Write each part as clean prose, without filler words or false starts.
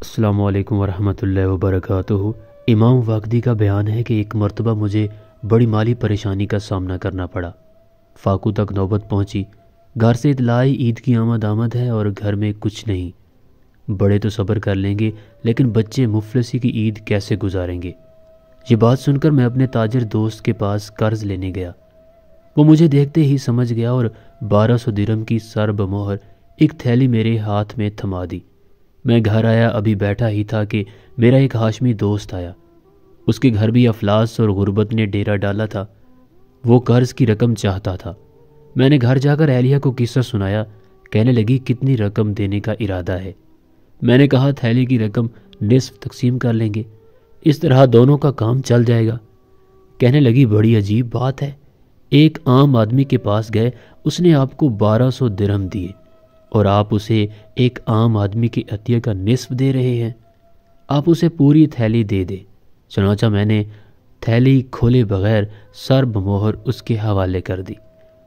السلام علیکم ورحمۃ اللہ وبرکاتہ۔ امام واقدی کا بیان ہے کہ ایک مرتبہ مجھے بڑی مالی پریشانی کا سامنا کرنا پڑا۔ فاقو تک نوبت پہنچی۔ گھر سے اطلاع آئی عید کی آمد ہے اور گھر میں کچھ نہیں۔ بڑے تو صبر کر لیں گے لیکن بچے مفلسی کی عید کیسے گزاریں گے؟ یہ بات سن کر میں اپنے تاجر دوست کے پاس قرض لینے گیا۔ وہ مجھے دیکھتے ہی سمجھ گیا اور 1200 درہم کی سر بمہر ایک تھیلی میرے ہاتھ میں تھما دی۔ میں گھر آیا، ابھی بیٹھا ہی تھا کہ میرا ایک ہاشمی دوست آیا۔ اس کے گھر بھی افلاس اور غربت نے ڈیرا ڈالا تھا۔ وہ قرض کی رقم چاہتا تھا۔ میں نے گھر جا کر اہلیہ کو قصہ سنایا۔ کہنے لگی کتنی رقم دینے کا ارادہ ہے؟ میں نے کہا تھیلی کی رقم نصف تقسیم کر لیں گے، اس طرح دونوں کا کام چل جائے گا۔ کہنے لگی بڑی عجیب بات ہے، ایک عام آدمی کے پاس گئے، اس نے آپ کو 1200 درہم دیے اور آپ اسے ایک عام آدمی کے عطیہ کا نصف دے رہے ہیں۔ آپ اسے پوری تھیلی دے دے۔ چنانچہ میں نے تھیلی کھولے بغیر سر بمہر اس کے حوالے کر دی۔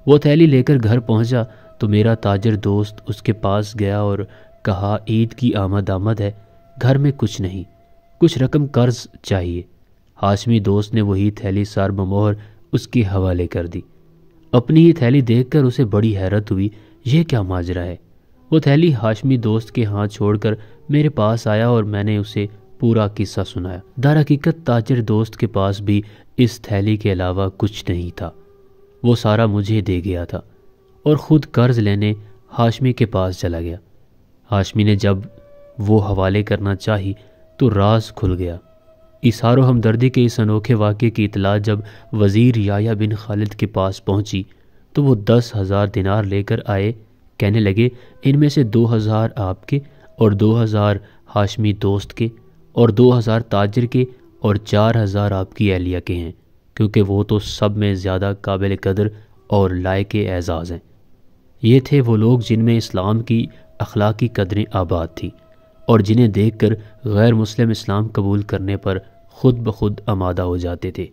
وہ تھیلی لے کر گھر پہنچا تو میرا تاجر دوست اس کے پاس گیا اور کہا عید کی آمد ہے، گھر میں کچھ نہیں، کچھ رقم قرض چاہیے۔ ہاشمی دوست نے وہی تھیلی سر بمہر اس کے حوالے کر دی۔ اپنی یہ تھیلی دیکھ کر اسے بڑی حیرت ہوئی، یہ کیا ماجرا ہے؟ وہ تھیلی ہاشمی دوست کے ہاتھ چھوڑ کر میرے پاس آیا اور میں نے اسے پورا قصہ سنایا۔ در حقیقت تاجر دوست کے پاس بھی اس تھیلی کے علاوہ کچھ نہیں تھا۔ وہ سارا مجھے دے گیا تھا اور خود قرض لینے ہاشمی کے پاس چلا گیا۔ ہاشمی نے جب وہ حوالے کرنا چاہی تو راز کھل گیا۔ ایثار و ہمدردی کے اس انوکھے واقعے کی اطلاع جب وزیر یحییٰ بن خالد کے پاس پہنچی تو وہ 10,000 دینار لے کر آئے۔ کہنے لگے ان میں سے 2,000 آپ کے اور 2,000 ہاشمی دوست کے اور 2,000 تاجر کے اور 4,000 آپ کی اہلیہ کے ہیں، کیونکہ وہ تو سب میں زیادہ قابل قدر اور لائق اعزاز ہیں۔ یہ تھے وہ لوگ جن میں اسلام کی اخلاقی قدریں آباد تھیں اور جنہیں دیکھ کر غیر مسلم اسلام قبول کرنے پر خود بخود آمادہ ہو جاتے تھے۔